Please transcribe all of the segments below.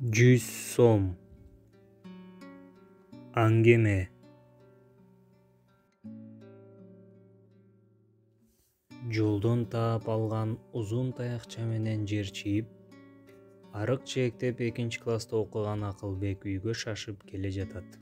100 сом. Аңгеме. Жолдон таап алган узун таякча менен жер чийип, арык чээктеп 2-класста окуган Акылбек үйгө шашып келе жатат.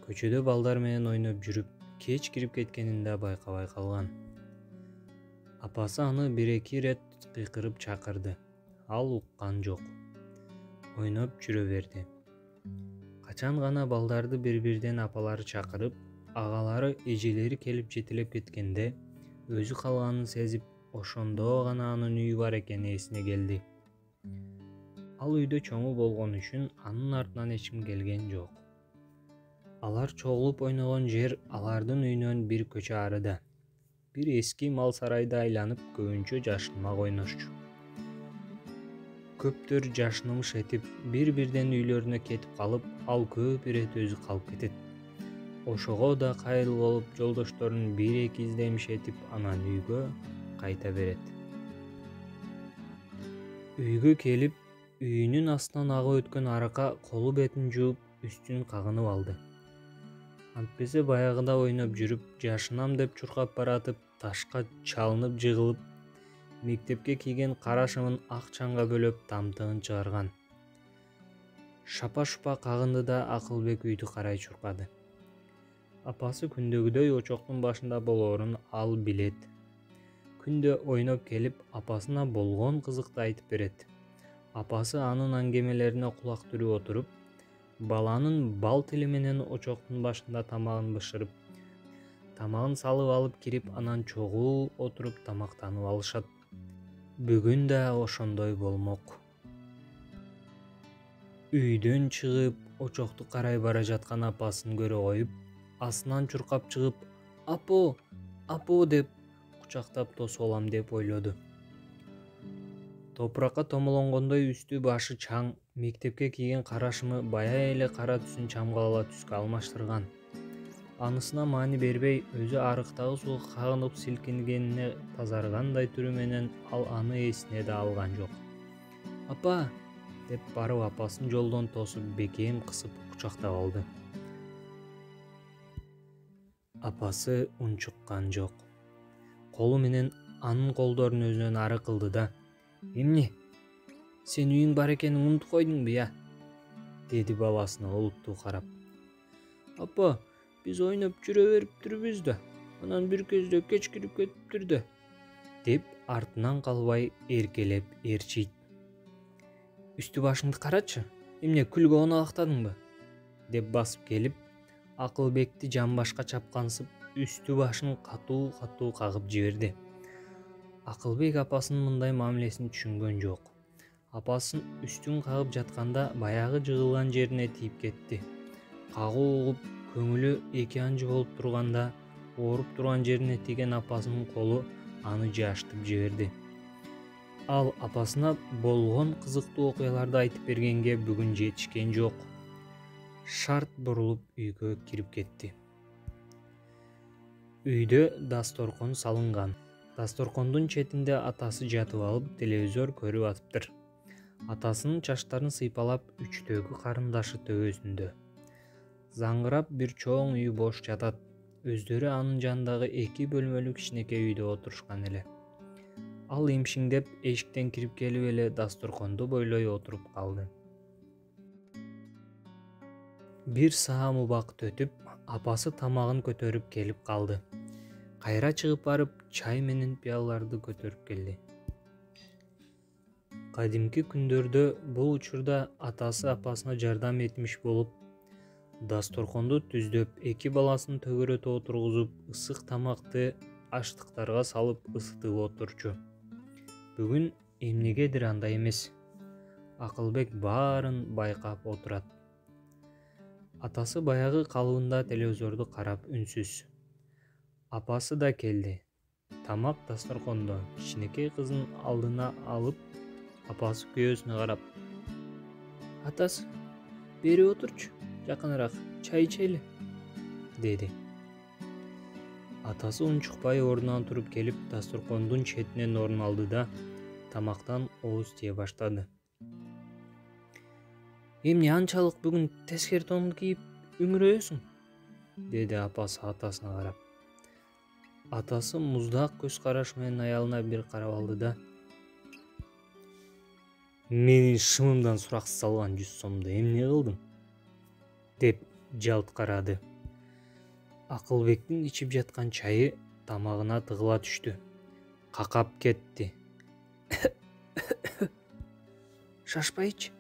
Көчөдө балдар менен ойноп жүрүп, кеч кирип кеткенин да байкабай калган. Апасы аны 1-2 ирет кыйкырып чакырды. Ал уккан жок. Ойноп жүрө берди. Качан гана балдарды бир-бирден апалары чакырып, агалары, эжелери келип жетелеп кеткенде, өзү калганын сезип, ошондо гана анын үйү бар экени эсине келди. Ал үйдө чоңу болгон үчүн анын артынан эч ким келген жок. Алар чогулуп ойногон жер алардын үйүнөн бир көчө арыда. Бир эски мал сарайды айланып көбүнчө жашынмак ойношчу. Көптөр жашынымыш этип, бир-бирден үйлөрүнө кетип калып, ал көп ирет өзү калып кетет. Ошого да кайыл болуп, жолдошторун 1-2 издемиш этип, анан үйгө кайта берет. Үйгө келип, үйүнүн астынан агып өткөн аракка колу бетин жууп, үстүн кагынып алды. Антпесе баягыда ойноп жүрүп, жашынам деп чуркап баратып, ташка чалынып жыгылып, мектепке кийген кара шымын ак чаңга бөлөп тамтыгын чыгарган. Шапа-шупа кагынды да Акылбек үйдү карай чуркады. Апасы күндөгүдөй очоктун башында болоорун ал билет. Күндө ойноп келип, апасына болгон кызыкты айтып берет. Апасы анын аңгемелерине кулак түрүп отуруп, баланын бал тили менен очоктун башында тамагын бышырып, тамагын салып алып кирип, анан чогуу отуруп тамактанып алышат. Бүгүн да ошондой болмок. Үйдөн чыгып, очокту карай бара жаткан апасын көрө коюп, астынан чуркап чыгып, "Апо, апо" деп кучактап тосуп алам деп ойлоду. Топуракка томолонгондой үстү башы чаң, мектепке кийген кара шымы баягы эле кара түсүн чамгалала түскө алмаштырган. Анысына маани бербей, өзү арыктагы сууга кагынып силкингенине тазаргандай түрү менен ал аны эсине да алган жок. "Апа" деп барып апасын жолдон тосуп, бекем кысып кучактап алды. Апасы унчуккан жок. Колу менен анын колдорун өзүнөн ары кылды да: "Эмне? Сен үйүң бар экенин унутуп койдуңбу я?" деди баласына олуттуу карап. "Апа, биз ойноп жүрө бериптирбиз да, анан бир кезде кеч кирип кетиптир да" деп артынан калбай эркелеп ээрчийт. "Үстү башыңды карачы, эмне күлгө оналактадыңбы?" деп басып келип, Акылбекти жамбашка чапкансып, үстү башын катуу кагып жиберди. Акылбек апасынын мындай мамилесин түшүнгөн жок. Апасын үстүн кагып жатканда баягы жыгылган жерине тийип кетти. Кагуу угуп, көңүлү эки анжы болуп турганда, ооруп турган жерине тийген апасынын колу аны жаштып жиберди. Ал апасына болгон кызыктуу окуяларды айтып бергенге бүгүн жетишкен жок. Шарт бурулуп үйгө кирип кетти. Үйдө дасторкон салынган. Дасторкондун четинде атасы жатып алып, телевизор көрүп атыптыр. Атасынын чачтарын сыйпалап, үчтөгү карындашы төбөсүндө. Заңгырап бир чоң үй бош жатат. Өздөрү анын жанындагы 2 бөлмөлүү кичинекей үйдө отурушкан эле. Ал имшиңдеп эшиктен кирип келип эле дасторконду бойлой отуруп калды. Бир саам убакыт өтүп, апасы тамагын көтөрүп келип калды. Кайра чыгып барып, чай менен пиалаларды көтөрүп келди. Кадимки күндөрдө бул учурда атасы апасына жардам этмиш болуп, дасторконду түздөп, 2 баласын төгөрөтө отургузуп, ысык тамакты аштыктарга салып ысытып отурчу. Бүгүн эмнегедир андай эмес. Акылбек баарын байкап отурат. Атасы баягы калыбында телевизорду карап үнсүз. Апасы да келди. Тамак дасторкондо, кичинекей кызын алдына алып, апасы күйөөсүнө карап: "Атасы, бери отурчу, жакыныраак, чай ичели" деди. Атасы унчукпай ордунан туруп келип, дасторкондун четинен орун алды да тамактан ооз тие баштады. Эмне анчалык бүгүн тескери тонду кийип үңүрөйсүң? Деди апасы атасына карап. Атасы муздак көз караш менен аялына бир карап алды да: "Менин шымымдан сураксыз алган 100 сомду эмне кылдың?" деп жалт карады. Акылбектин ичип жаткан чайы тамагына тыгыла түштү. Какап кетти. "Шашпай ич,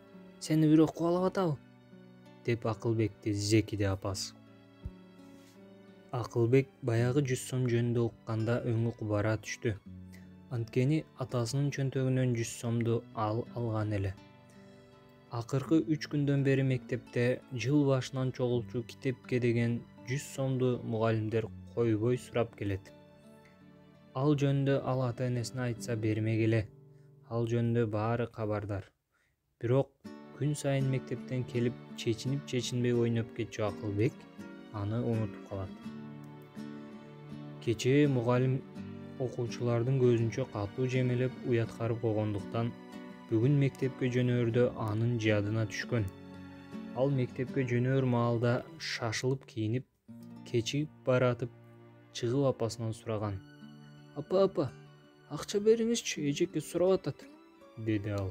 сени бирөө кубалап атабы?" деп Акылбекти зекиди апасы. Акылбек баягы 100 сом жөнүндө укканда өңү кубара түштү. Анткени атасынын чөнтөгүнөн 100 сомду алган эле. Акыркы 3 күндөн бери мектепте жыл башынан чогулчу китепке деген 100 сомду мугалимдер койбой сурап келет. Ал жөнүндө ал ата-энесине айтса бермек эле. Ал жөнүндө баары кабардар. Бирок күн сайын мектептен келип чечинип ойноп кетчү Акылбек аны унутуп калат. Кечээ мугалим окуучулардын көзүнчө катуу жемелеп уяткарып койгондуктан бүгүн мектепке жөнөөрдө анын жадына түшкөн. Ал мектепке жөнөөр маалда шашылып кийинип, кечигип баратып чыгып апасынан сураган. Апа, акча бериңизчи, эжеке сурап атат", деди ал.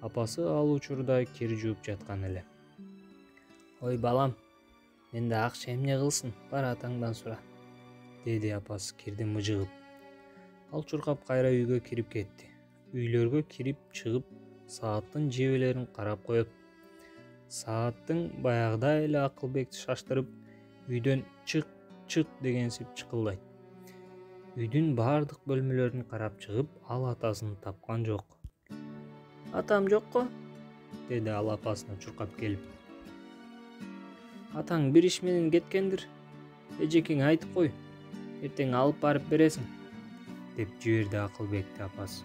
Апасы ал учурда кир жууп жаткан эле. "Ой балам, менде акча эмне кылсын, бар атаңдан сура", деди апасы кирди мыжыгып. Ал чуркап кайра үйгө кирип кетти. Үйлөргө кирип чыгып сааттын жебелерин карап коет. Сааттын баягыдай эле Акылбекти шаштырып, үйдөн чык дегенсип чыкылдайт. Үйдүн баардык бөлмөлөрүн карап чыгып, ал атасын тапкан жок. "Атам жокко?" деди ал апасына чуркап келип. "Атаң бир иш менен кеткендир. Эжекеңе айтып кой, эртең алып барып бересиң", деп жиберди Акылбекти апасы.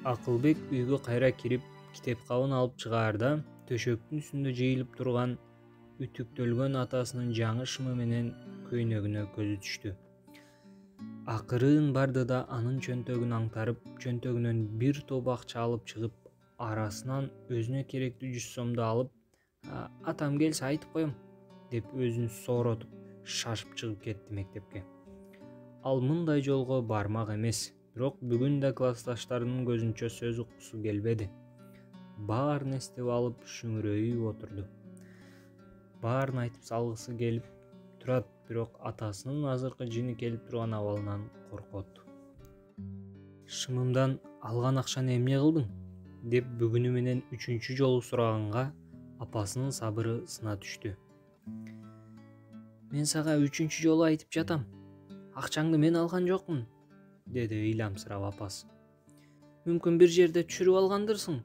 Акылбек үйгө кайра кирип, китеп кабын алып чыгаарда төшөктүн үстүндө жыйылып турган үтүктөлгөн атасынын жаңы шымы менен көйнөгүнө көзү түштү. Акырын барды да анын чөнтөгүн аңтарып, чөнтөгүнөн бир топ акча алып чыгып, арасынан өзүнө керектүү 100 сомду алып, "Атам келсе айтып коем", деп өзүн сооротуп, шашып чыгып кетти мектепке. Ал мындай жолго бармак эмес, бирок бүгүн да классташтарынын көзүнчө сөз уккусу келбеди. Баарын эстеп алып шүңүрөйүп отурду. Баарын айтып салгысы келип турат, бирок атасынын азыркы жини келип турган абалынан коркот. "Шымымдан алган акчаны эмне кылдың?" деп бүгүнү менен 3-чү жолу сураганга апасынын сабыры сына түштү. "Мен сага 3-чү жолу айтып жатам. Акчаңды мен алган жокмун", деди ыйламсырап апасы. "Мүмкүн бир жерде чүрүп алгандырсың",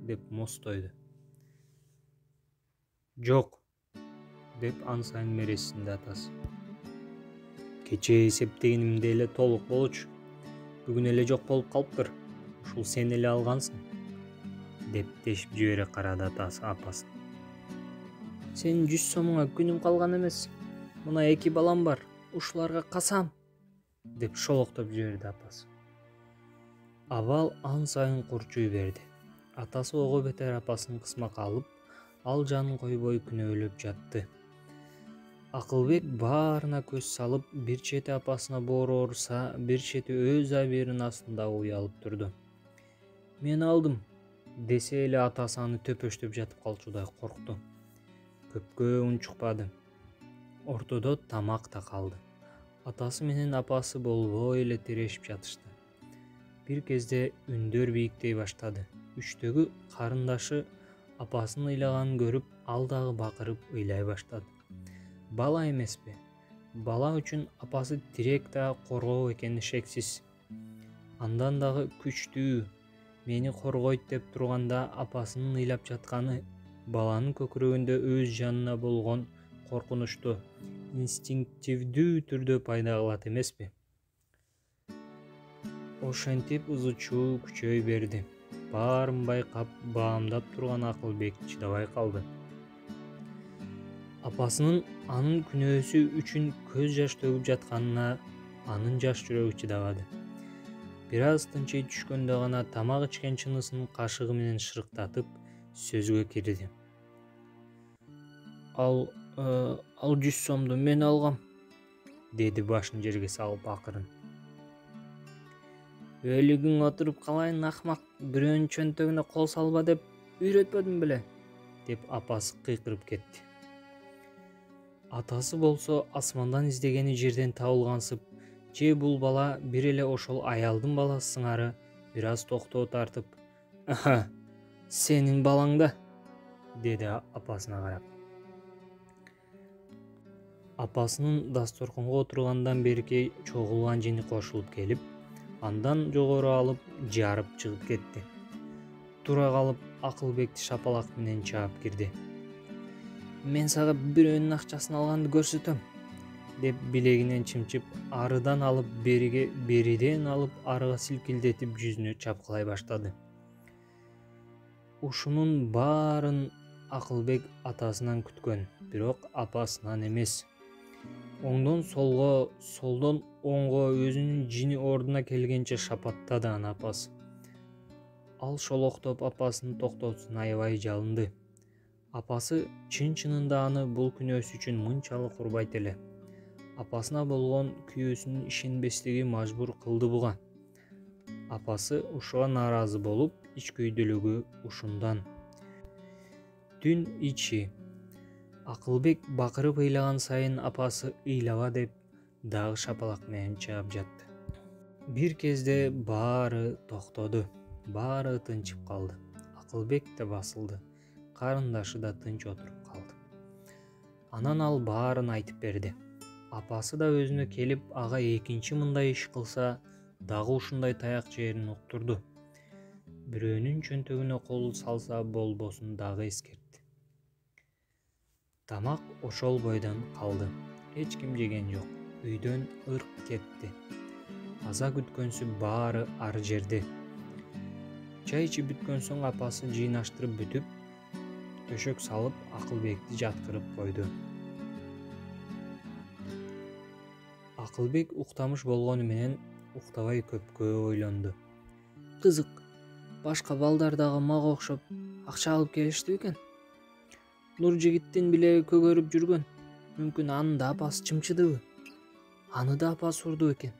деп мостойду. "Жок", деп ан сайын мересизинди атасы. "Кечээ эсептегенимде эле толук болчу. Бүгүн эле жок болуп калыптыр. Ушул сен эле алгансың", деп тешип жибере карады атасы апасын. "Сенин 100 сомуңа күнүм калган эмес. Мына 2 балам бар, ушуларга касам", деп шолоктоп жиберди апасы. Абал ан сайын курчуй берди. Атасы ого бетер апасын кысмакка алып, ал жанын койбой күнөөлөп жатты. Акылбек баарына көз салып, бир чети апасына боору ооруса, бир чети өз абийиринин астында уялып турду. "Мен алдым", десе эле атасы аны төпөштөп жатып калчудай коркту. Көпкө унчукпады. Ортодо тамак да калды. Атасы менен апасы болбой эле тирешип жатышты. Бир кезде үндөр бийиктей баштады. Үчтөгү карындашы апасынын ыйлаганын көрүп, ал дагы бакырып ыйлай баштады. Бала эмеспи? Бала үчүн апасы тирек да коргоо экени шексиз. Андан дагы күчтүү, мени коргойт деп турганда апасынын ыйлап жатканы баланын көкүрөгүндө өз жанына болгон коркунучту инстинктивдүү түрдө пайда кылат эмеспи? Ошентип ызы-чуу күчөй берди. Баарын байкап, баамдап турган Акылбек чыдабай калды. Апасынын анын күнөөсү үчүн көз жаш төгүп жатканына анын жаш жүрөгү чыдабады. Бир аз тынчый түшкөндө гана тамак ичкен чынысын кашыгы менен шырыктатып сөзгө кирди. Ал 100 сомду мен алгам, деди башын жерге салып акырын. Өлүгүң отуруп калайын акмак, бирөөнүн чөнтөгүнө кол салба деп үйрөтпөдүм беле, деп апасы кыйкырып кетти. Атасы болсо асмандан издегени жерден табылгансып, же бул бала бир эле ошол аялдын баласы сыңары бир аз токтоо тартып, «Аха, сенин балаң да», деди апасына карап. Апасынын дасторконго отургандан берки чогулган жини кошулуп келип, андан жогору алып жарып чыгып кетти. Тура калып Акылбекти шапалак менен чаап кирди. «Мен сага бирөөнүн акчасын алганды көрсөтөм», деп билегинен чымчып, арыдан алып бериге, бериден алып арыга силкилдетип жүзүнө чапкылай баштады. Ушунун баарын Акылбек атасынан күткөн, бирок апасынан эмес. Оңдон солго, солдон оңго өзүнүн жини ордуна келгенче шапаттады аны апасы. Ал шолоктоп апасынын токтоосуна аябай жалынды. Апасы чын-чынында аны бул күнөөсү үчүн мынчалык урбайт эле. Апасына болгон күйөөсүнүн ишенбестиги мажбур кылды буга. Апасы ушуга нааразы болуп, ичкөйдөлүгү ушундан. Түн ичи. Акылбек бакырып ыйлаган сайын апасы ыйлаба деп дагы шапалак менен чаап жатты. Бир кезде баары токтоду. Баары тынчып калды. Акылбек да басылды. Карындашы да тынч отуруп калды. Анан ал баарын айтып берди. Апасы да өзүнө келип, ага экинчи мындай иш кылса, дагы ушундай таяк жээрин уктурду. Бирөөнүн чөнтөгүнө кол салса болбосун дагы эскертти. Тамак ошол бойдон калды. Эч ким жеген жок. Үйдөн ырк кетти. Аза күткөнсү баары ар жерде. Чай ичип бүткөн соң апасы жыйнаштырып бүтүп, төшөк салып Акылбекти жаткырып койду. Акылбек уктамыш болгону менен уктабай көпкө ойлонду. Кызык, башка балдар дагы мага окшоп акча алып келишти экен. Нуржигиттин билеги көгөрүп жүргөн. Мүмкүн анын да апасы чымчыдыбы? Аны да апасы урду экен,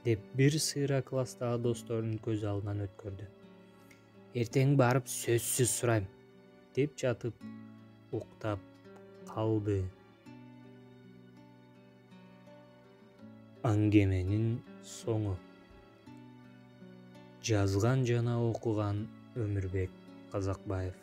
деп бир сыйра класстагы досторунун көз алдынан өткөрдү. Эртең барып сөзсүз сурайм, деп жатып уктап калды. Аңгеменин соңу. Жазган жана окуган Өмүрбек Казакбаев.